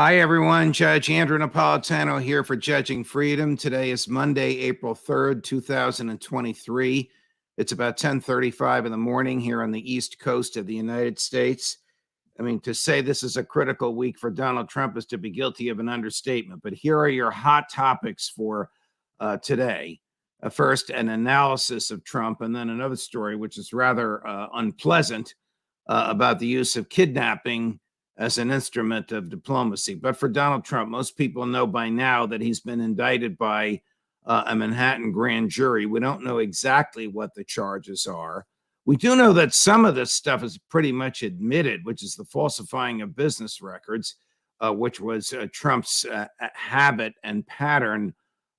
Hi, everyone. Judge Andrew Napolitano here for Judging Freedom. Today is Monday, April 3rd, 2023. It's about 10:35 in the morning here on the East Coast of the United States. I mean, to say this is a critical week for Donald Trump is to be guilty of an understatement. But here are your hot topics for today. First, an analysis of Trump, and then another story, which is rather unpleasant, about the use of kidnapping as an instrument of diplomacy. But for Donald Trump, most people know by now that he's been indicted by a Manhattan grand jury. We don't know exactly what the charges are. We do know that some of this stuff is pretty much admitted, which is the falsifying of business records, which was Trump's habit and pattern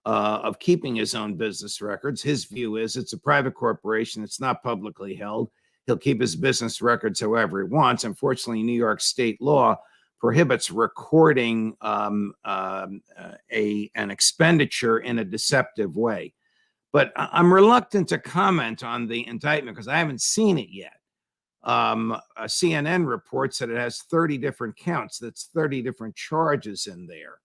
of keeping his own business records. His view is it's a private corporation. It's not publicly held. He'll keep his business records however he wants. Unfortunately, New York state law prohibits recording an expenditure in a deceptive way. But I'm reluctant to comment on the indictment because I haven't seen it yet. CNN reports that it has 30 different counts. That's 30 different charges in there.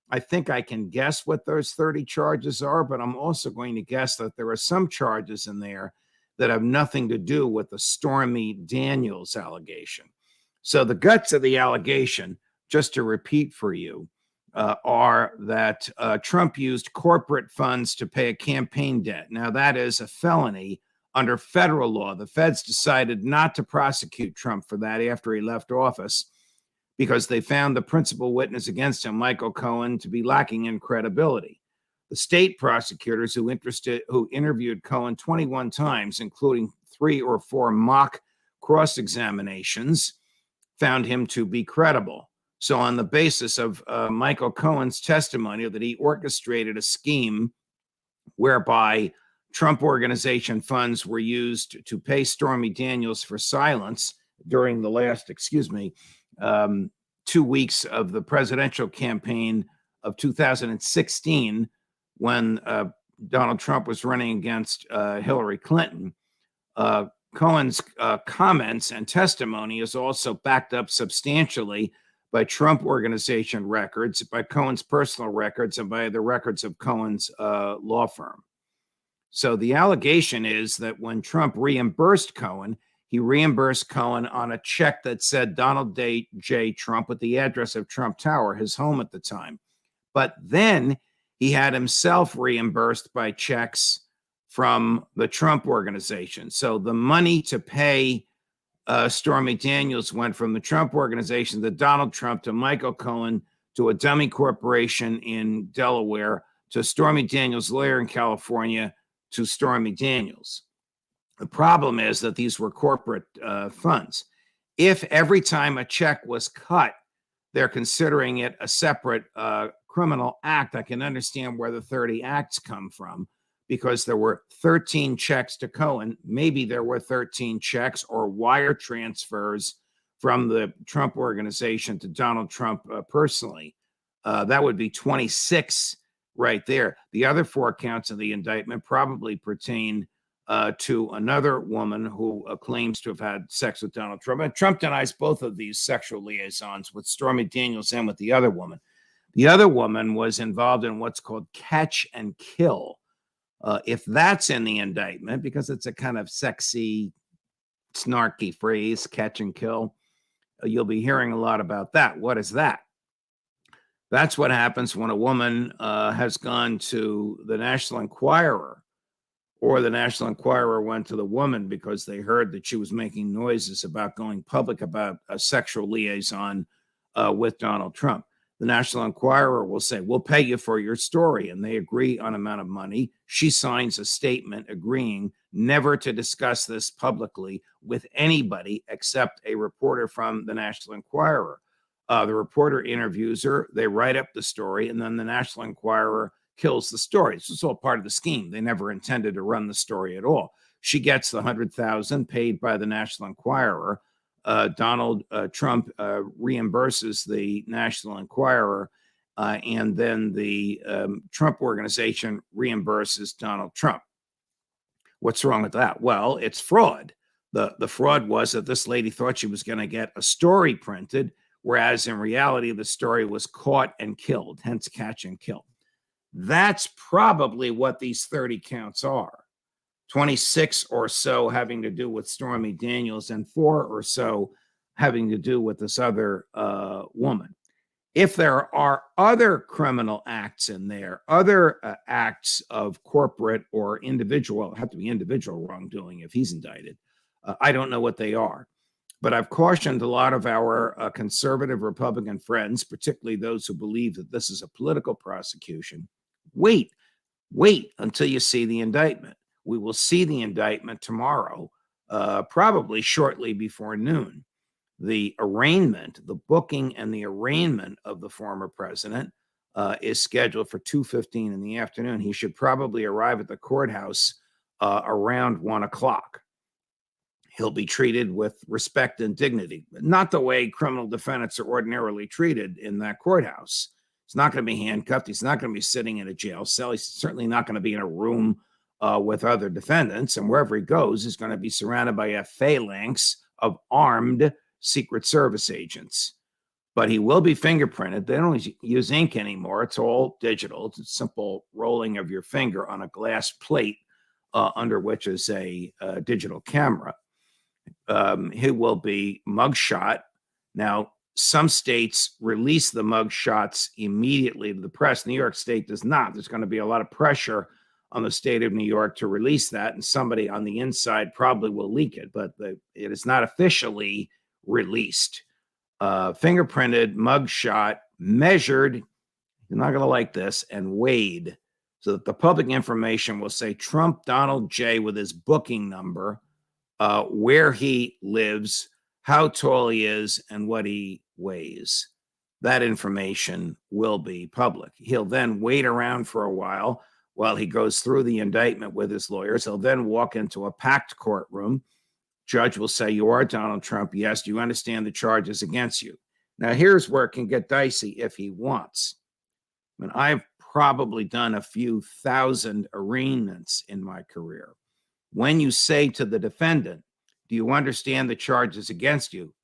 I think I can guess what those 30 charges are, but I'm also going to guess that there are some charges in there that have nothing to do with the Stormy Daniels allegation. So the guts of the allegation, just to repeat for you, are that Trump used corporate funds to pay a campaign debt. Now, that is a felony under federal law. The feds decided not to prosecute Trump for that after he left office because they found the principal witness against him, Michael Cohen, to be lacking in credibility. The state prosecutors who interviewed Cohen 21 times, including 3 or 4 mock cross-examinations, found him to be credible. So on the basis of Michael Cohen's testimony that he orchestrated a scheme whereby Trump Organization funds were used to pay Stormy Daniels for silence during the last, 2 weeks of the presidential campaign of 2016, when Donald Trump was running against Hillary Clinton. Cohen's comments and testimony is also backed up substantially by Trump Organization records, by Cohen's personal records, and by the records of Cohen's law firm. So the allegation is that when Trump reimbursed Cohen, he reimbursed Cohen on a check that said Donald J. Trump with the address of Trump Tower, his home at the time. But then he had himself reimbursed by checks from the Trump Organization. So the money to pay Stormy Daniels went from the Trump Organization to Donald Trump to Michael Cohen to a dummy corporation in Delaware to Stormy Daniels' lawyer in California to Stormy Daniels. The problem is that these were corporate funds. If every time a check was cut, they're considering it a separate criminal act, I can understand where the 30 acts come from, because there were 13 checks to Cohen. Maybe there were 13 checks or wire transfers from the Trump Organization to Donald Trump personally. That would be 26 right there. The other 4 counts of the indictment probably pertain to another woman who claims to have had sex with Donald Trump. And Trump denies both of these sexual liaisons with Stormy Daniels and with the other woman. The other woman was involved in what's called catch and kill. If that's in the indictment, because it's a kind of sexy, snarky phrase, catch and kill, you'll be hearing a lot about that. What is that? That's what happens when a woman has gone to the National Enquirer, or the National Enquirer went to the woman because they heard that she was making noises about going public about a sexual liaison with Donald Trump. The National Enquirer will say, we'll pay you for your story. And they agree on amount of money. She signs a statement agreeing never to discuss this publicly with anybody except a reporter from the National Enquirer. The reporter interviews her, they write up the story, and then the National Enquirer kills the story. This is all part of the scheme. They never intended to run the story at all. She gets the $100,000 paid by the National Enquirer. Donald Trump reimburses the National Enquirer, and then the Trump Organization reimburses Donald Trump. What's wrong with that? Well, it's fraud. The fraud was that this lady thought she was going to get a story printed whereas in reality, the story was caught and killed, hence catch and kill. That's probably what these 30 counts are. 26 or so having to do with Stormy Daniels and 4 or so having to do with this other woman. If there are other criminal acts in there, other acts of corporate or individual, have to be individual wrongdoing if he's indicted, I don't know what they are. But I've cautioned a lot of our conservative Republican friends, particularly those who believe that this is a political prosecution. Wait until you see the indictment. We will see the indictment tomorrow, probably shortly before noon. The arraignment, the booking and the arraignment of the former president is scheduled for 2:15 in the afternoon. He should probably arrive at the courthouse around 1 o'clock. He'll be treated with respect and dignity, not the way criminal defendants are ordinarily treated in that courthouse. He's not going to be handcuffed. He's not going to be sitting in a jail cell. He's certainly not going to be in a room with other defendants. And wherever he goes, he's going to be surrounded by a phalanx of armed Secret Service agents. But he will be fingerprinted. They don't use ink anymore. It's all digital. It's a simple rolling of your finger on a glass plate under which is a digital camera. He will be mugshot. Now, some states release the mugshots immediately to the press. New York State does not. There's going to be a lot of pressure on the state of New York to release that, and somebody on the inside probably will leak it, but it is not officially released. Fingerprinted, mugshot, measured, you're not going to like this, and weighed, so that the public information will say Trump Donald J with his booking number, where he lives, how tall he is, and what he weighs. That information will be public. He'll then wait around for a while he goes through the indictment with his lawyers. He'll then walk into a packed courtroom. Judge will say, "You are Donald Trump. Yes, do you understand the charges against you?" Now, here's where it can get dicey if he wants. I mean, I've probably done a few thousand arraignments in my career. When you say to the defendant, "Do you understand the charges against you?"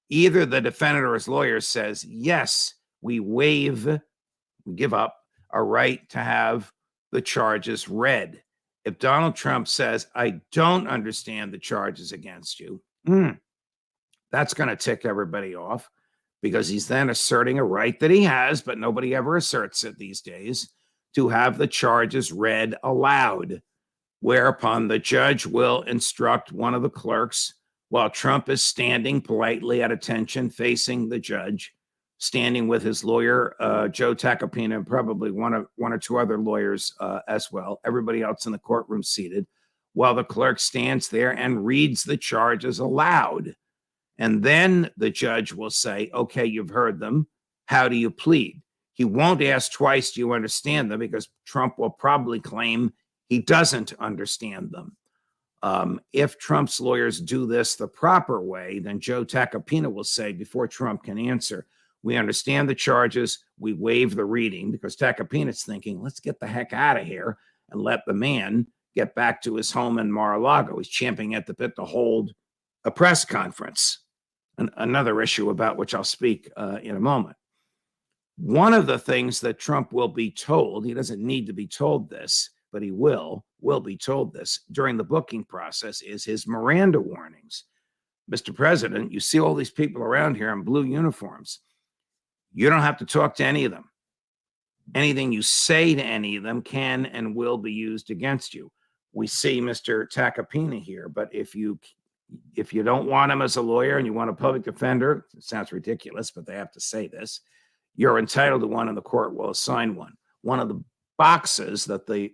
either the defendant or his lawyer says, "Yes, we give up our right to have the charges read." If Donald Trump says, "I don't understand the charges against you," that's going to tick everybody off, because he's then asserting a right that he has, but nobody ever asserts it these days, to have the charges read aloud, whereupon the judge will instruct one of the clerks while Trump is standing politely at attention facing the judge, standing with his lawyer, Joe Tacopina, and probably one or two other lawyers as well. Everybody else in the courtroom seated, while the clerk stands there and reads the charges aloud. And then the judge will say, "Okay, you've heard them. How do you plead?" He won't ask twice, "Do you understand them?" because Trump will probably claim he doesn't understand them. If Trump's lawyers do this the proper way, then Joe Tacopina will say, before Trump can answer, "We understand the charges. We waive the reading," because Tacopina's thinking, let's get the heck out of here and let the man get back to his home in MarALago. He's champing at the bit to hold a press conference. Another issue about which I'll speak in a moment. One of the things that Trump will be told, he doesn't need to be told this, but he will be told this during the booking process, is his Miranda warnings. "Mr. President, you see all these people around here in blue uniforms. You don't have to talk to any of them. Anything you say to any of them can and will be used against you." We see Mr. Tacopina here, but if you don't want him as a lawyer and you want a public defender, it sounds ridiculous, but they have to say this, you're entitled to one and the court will assign one. One of the boxes that the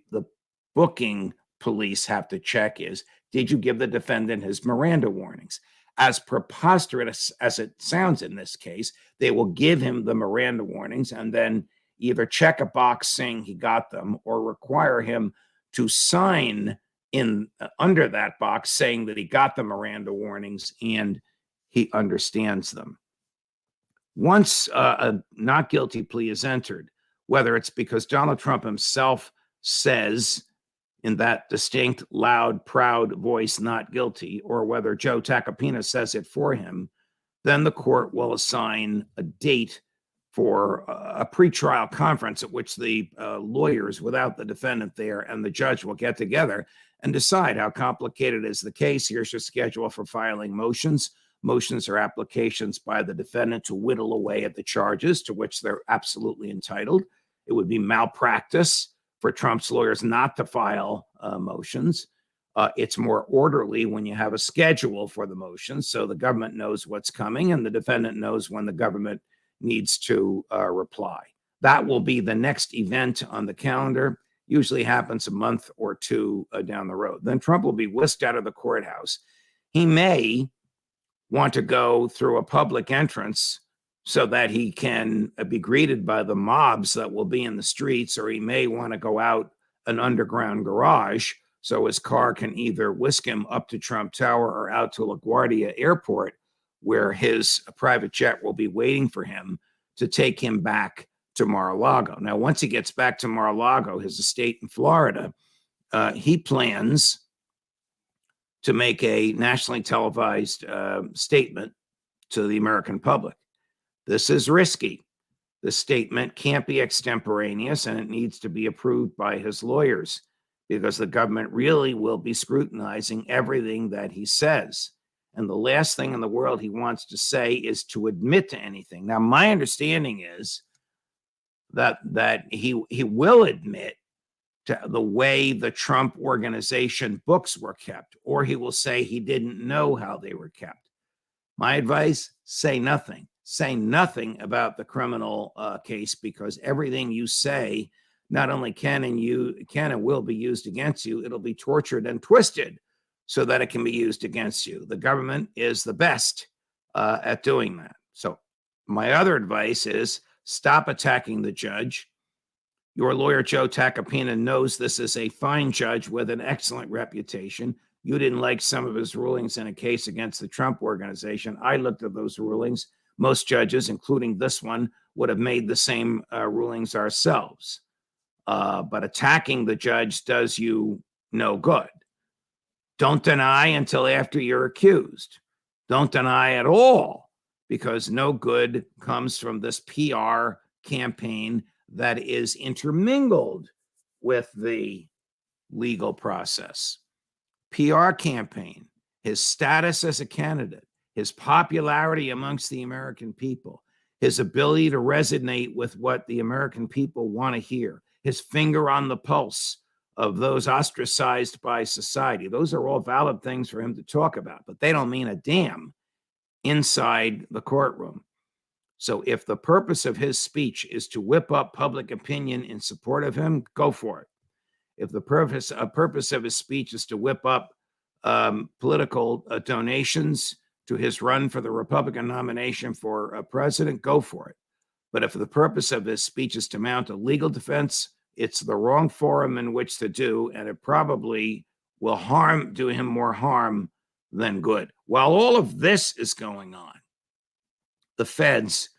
booking police have to check is, did you give the defendant his Miranda warnings? As preposterous as it sounds in this case, they will give him the Miranda warnings and then either check a box saying he got them or require him to sign in under that box saying that he got the Miranda warnings and he understands them. Once a not guilty plea is entered, whether it's because Donald Trump himself says in that distinct, loud, proud voice, "not guilty," or whether Joe Tacopina says it for him, then the court will assign a date for a pretrial conference at which the lawyers, without the defendant there, and the judge will get together and decide how complicated is the case. Here's your schedule for filing motions. Motions are applications by the defendant to whittle away at the charges to which they're absolutely entitled. It would be malpractice for Trump's lawyers not to file motions. It's more orderly when you have a schedule for the motions, so the government knows what's coming and the defendant knows when the government needs to reply. That will be the next event on the calendar. Usually happens a month or two down the road. Then Trump will be whisked out of the courthouse. He may want to go through a public entrance so that he can be greeted by the mobs that will be in the streets, or he may want to go out an underground garage so his car can either whisk him up to Trump Tower or out to LaGuardia Airport, where his private jet will be waiting for him to take him back to MarALago. Now, once he gets back to MarALago, his estate in Florida, he plans to make a nationally televised statement to the American public. This is risky. The statement can't be extemporaneous, and it needs to be approved by his lawyers because the government really will be scrutinizing everything that he says. And the last thing in the world he wants to say is to admit to anything. Now, my understanding is that he will admit to the way the Trump organization books were kept, or he will say he didn't know how they were kept. My advice, say nothing. Say nothing about the criminal case, because everything you say not only can and will be used against you, it'll be tortured and twisted so that it can be used against you. The government is the best at doing that. So my other advice is stop attacking the judge. Your lawyer, Joe Tacopina, knows this is a fine judge with an excellent reputation. You didn't like some of his rulings in a case against the Trump organization. I looked at those rulings. Most judges, including this one, would have made the same rulings ourselves. But attacking the judge does you no good. Don't deny until after you're accused. Don't deny at all, because no good comes from this PR campaign that is intermingled with the legal process. PR campaign, his status as a candidate, his popularity amongst the American people, his ability to resonate with what the American people want to hear, his finger on the pulse of those ostracized by society. Those are all valid things for him to talk about, but they don't mean a damn inside the courtroom. So if the purpose of his speech is to whip up public opinion in support of him, go for it. If the purpose of his speech is to whip up political donations to his run for the Republican nomination for president, go for it. But if the purpose of his speech is to mount a legal defense, it's the wrong forum in which to do, and it probably will do him more harm than good. While all of this is going on, the feds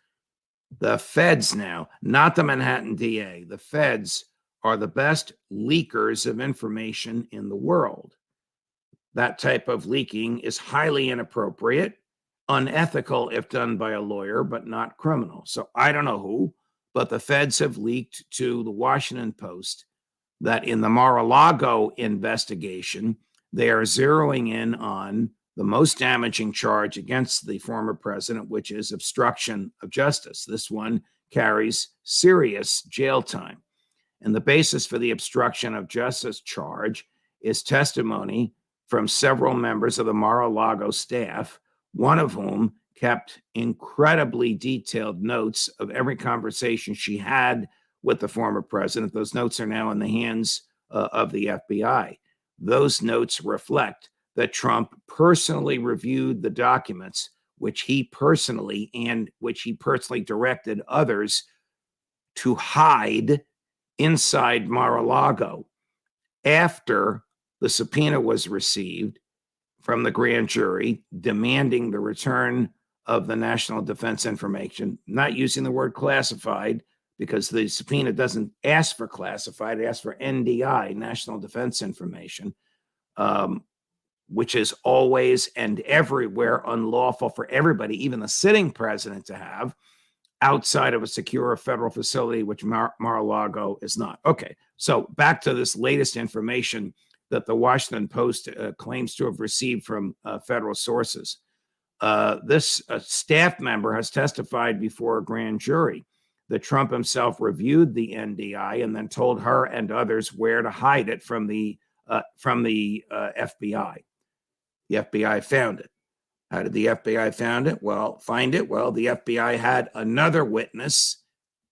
now, not the Manhattan DA, the feds are the best leakers of information in the world. That type of leaking is highly inappropriate, unethical if done by a lawyer, but not criminal. So I don't know who, but the feds have leaked to the Washington Post that in the MarALago investigation, they are zeroing in on the most damaging charge against the former president, which is obstruction of justice. This one carries serious jail time. And the basis for the obstruction of justice charge is testimony from several members of the MarALago staff, one of whom kept incredibly detailed notes of every conversation she had with the former president. Those notes are now in the hands of the FBI. Those notes reflect that Trump personally reviewed the documents, which he personally directed others to hide inside MarALago after the subpoena was received from the grand jury demanding the return of the national defense information, not using the word classified because the subpoena doesn't ask for classified, it asks for NDI, national defense information. which is always and everywhere unlawful for everybody, even the sitting president, to have outside of a secure federal facility, which MarALago is not. Okay, so back to this latest information that the Washington Post claims to have received from federal sources. This staff member has testified before a grand jury that Trump himself reviewed the NDI and then told her and others where to hide it from the FBI. The FBI found it. How did the FBI find it? Find it? Well, the FBI had another witness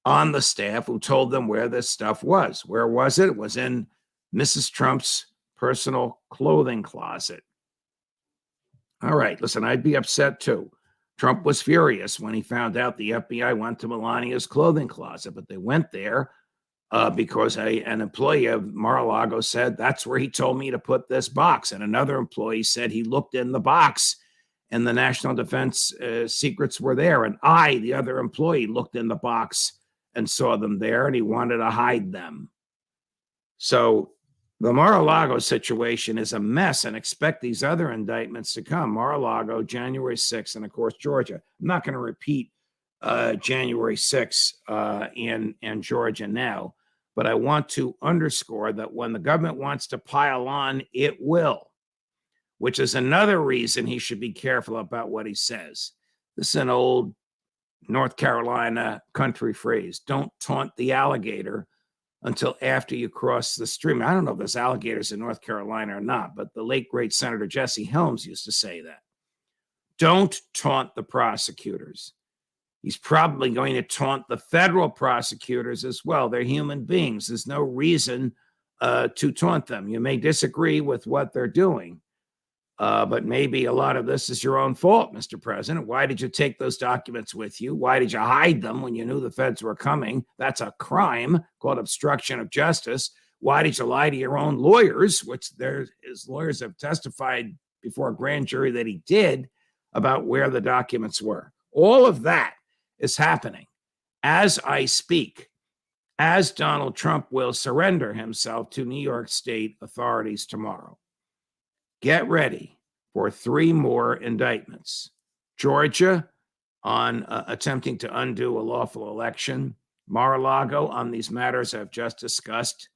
on the staff who told them where this stuff was. Where was it? It was in Mrs. Trump's personal clothing closet. All right, listen, I'd be upset too. Trump was furious when he found out the FBI went to Melania's clothing closet, but they went there because an employee of MarALago said, that's where he told me to put this box. And another employee said he looked in the box and the national defense secrets were there. And I, the other employee, looked in the box and saw them there, and he wanted to hide them. So the MarALago situation is a mess, and expect these other indictments to come. MarALago, January 6th, and of course, Georgia. I'm not going to repeat January 6th and Georgia now, but I want to underscore that when the government wants to pile on, it will, which is another reason he should be careful about what he says. This is an old North Carolina country phrase. Don't taunt the alligator until after you cross the stream. I don't know if there's alligators in North Carolina or not, but the late, great Senator Jesse Helms used to say that. Don't taunt the prosecutors. He's probably going to taunt the federal prosecutors as well. They're human beings. There's no reason to taunt them. You may disagree with what they're doing, but maybe a lot of this is your own fault, Mr. President. Why did you take those documents with you? Why did you hide them when you knew the feds were coming? That's a crime called obstruction of justice. Why did you lie to your own lawyers, which his lawyers have testified before a grand jury that he did, about where the documents were? All of that is happening as I speak, as Donald Trump will surrender himself to New York State authorities tomorrow. Get ready for 3 more indictments. Georgia on attempting to undo a lawful election. MarALago on these matters I've just discussed.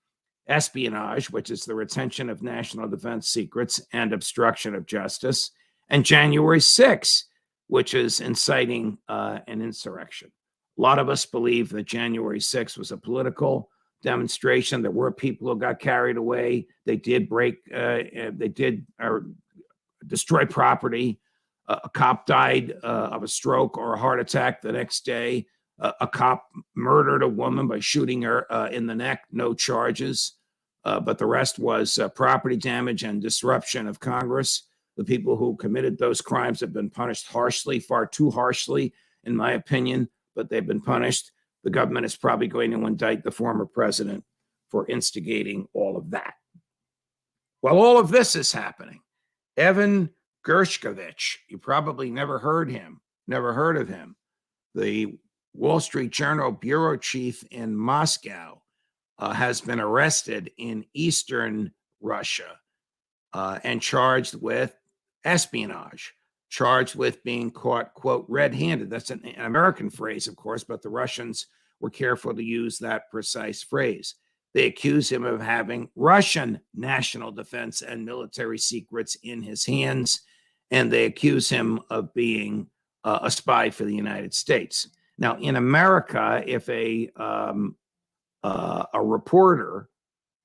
Espionage, which is the retention of national defense secrets and obstruction of justice. And January 6th, which is inciting an insurrection. A lot of us believe that January 6th was a political demonstration. There were people who got carried away. They did destroy property. A cop died of a stroke or a heart attack the next day. A cop murdered a woman by shooting her in the neck. No charges. But the rest was property damage and disruption of Congress. The people who committed those crimes have been punished harshly, far too harshly, in my opinion, but they've been punished. The government is probably going to indict the former president for instigating all of that. Well, all of this is happening. Evan Gershkovich, you probably never heard of him. The Wall Street Journal bureau chief in Moscow has been arrested in eastern Russia and charged with espionage, charged with being caught, quote, red-handed. That's an American phrase, of course, but the Russians were careful to use that precise phrase. They accuse him of having Russian national defense and military secrets in his hands, and they accuse him of being a spy for the United States. Now, in America, if a reporter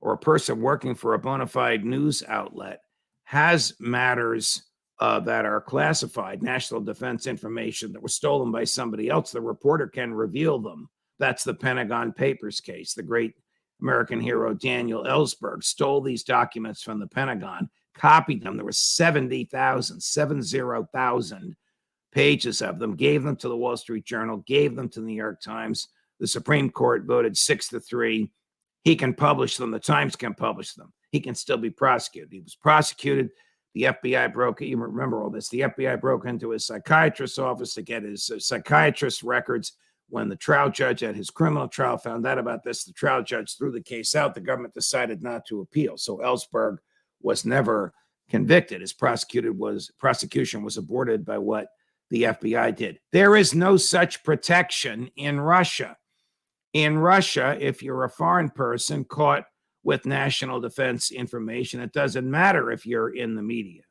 or a person working for a bona fide news outlet has matters that are classified, national defense information that was stolen by somebody else, the reporter can reveal them. That's the Pentagon Papers case. The great American hero Daniel Ellsberg stole these documents from the Pentagon, copied them. There were 70,000 pages of them, gave them to the Wall Street Journal, gave them to the New York Times. The Supreme Court voted 6-3. He can publish them. The Times can publish them. He can still be prosecuted. He was prosecuted. The FBI broke, you remember all this, the FBI broke into his psychiatrist's office to get his psychiatrist records. When the trial judge at his criminal trial found out about this, the trial judge threw the case out. The government decided not to appeal. So Ellsberg was never convicted. His prosecution was aborted by what the FBI did. There is no such protection in Russia. In Russia, if you're a foreign person caught with national defense information, it doesn't matter if you're in the media.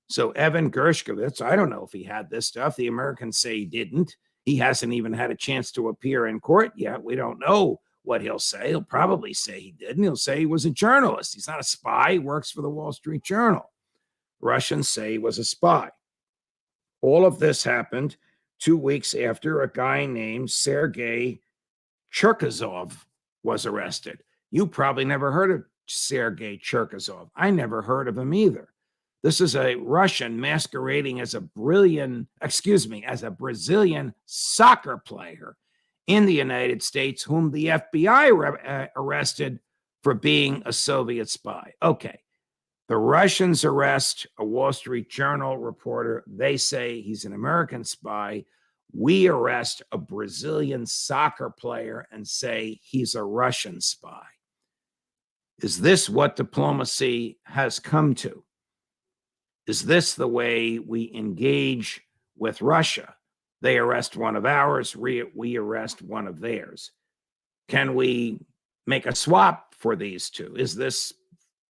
So Evan Gershkovich, I don't know if he had this stuff. The Americans say he didn't. He hasn't even had a chance to appear in court yet. We don't know what he'll say. He'll probably say he didn't. He'll say he was a journalist. He's not a spy. He works for the Wall Street Journal. Russians say he was a spy. All of this happened 2 weeks after a guy named Sergei Cherkasov was arrested. You probably never heard of Sergei Cherkasov. I never heard of him either. This is a Russian masquerading as a Brazilian soccer player in the United States, whom the FBI arrested for being a Soviet spy. Okay. The Russians arrest a Wall Street Journal reporter. They say he's an American spy. We arrest a Brazilian soccer player and say he's a Russian spy. Is this what diplomacy has come to? Is this the way we engage with Russia? They arrest one of ours, we arrest one of theirs. Can we make a swap for these two? Is this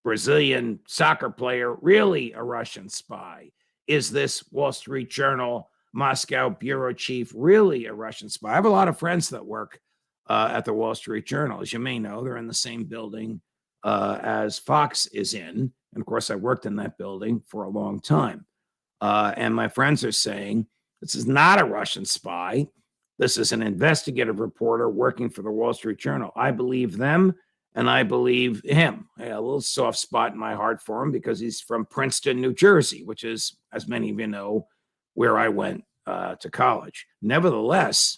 Brazilian soccer player really a Russian spy? Is this Wall Street Journal Moscow bureau chief really a Russian spy? I have a lot of friends that work at the Wall Street Journal. As you may know, they're in the same building as Fox is in. And of course, I worked in that building for a long time. And my friends are saying, this is not a Russian spy. This is an investigative reporter working for the Wall Street Journal. I believe them, and I believe him. I have a little soft spot in my heart for him because he's from Princeton, New Jersey, which is, as many of you know, where I went to college. Nevertheless,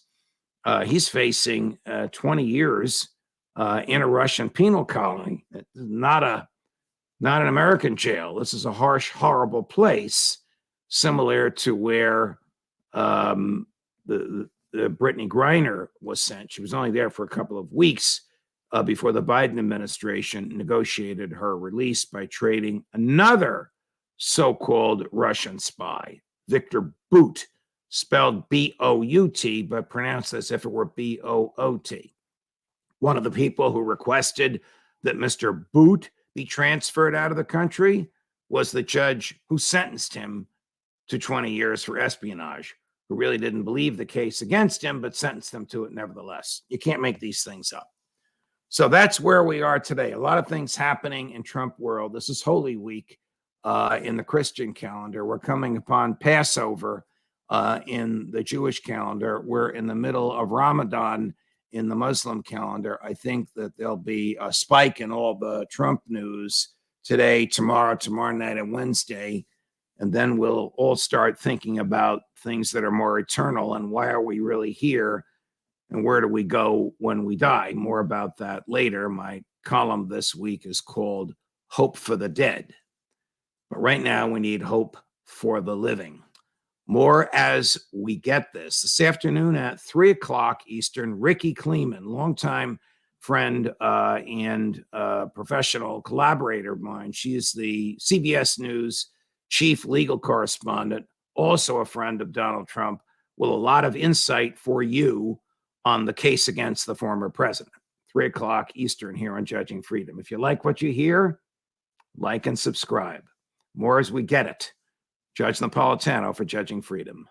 he's facing 20 years in a Russian penal colony. Not an American jail. This is a harsh, horrible place, similar to where the Brittany Griner was sent. She was only there for a couple of weeks before the Biden administration negotiated her release by trading another so-called Russian spy, Victor Bout, spelled B-O-U-T, but pronounced as if it were B-O-O-T. One of the people who requested that Mr. Bout be transferred out of the country was the judge who sentenced him to 20 years for espionage, who really didn't believe the case against him, but sentenced him to it nevertheless. You can't make these things up. So that's where we are today. A lot of things happening in Trump world. This is Holy Week in the Christian calendar. We're coming upon Passover in the Jewish calendar. We're in the middle of Ramadan in the Muslim calendar. I think that there'll be a spike in all the Trump news today, tomorrow night, and Wednesday. And then we'll all start thinking about things that are more eternal and why are we really here and where do we go when we die? More about that later. My column this week is called Hope for the Dead. But right now we need hope for the living. More as we get this. This afternoon at 3 o'clock Eastern, Ricky Kleeman, longtime friend and professional collaborator of mine. She is the CBS News chief legal correspondent, also a friend of Donald Trump, with a lot of insight for you on the case against the former president. 3 o'clock Eastern here on Judging Freedom. If you like what you hear, like and subscribe. More as we get it. Judge Napolitano for Judging Freedom.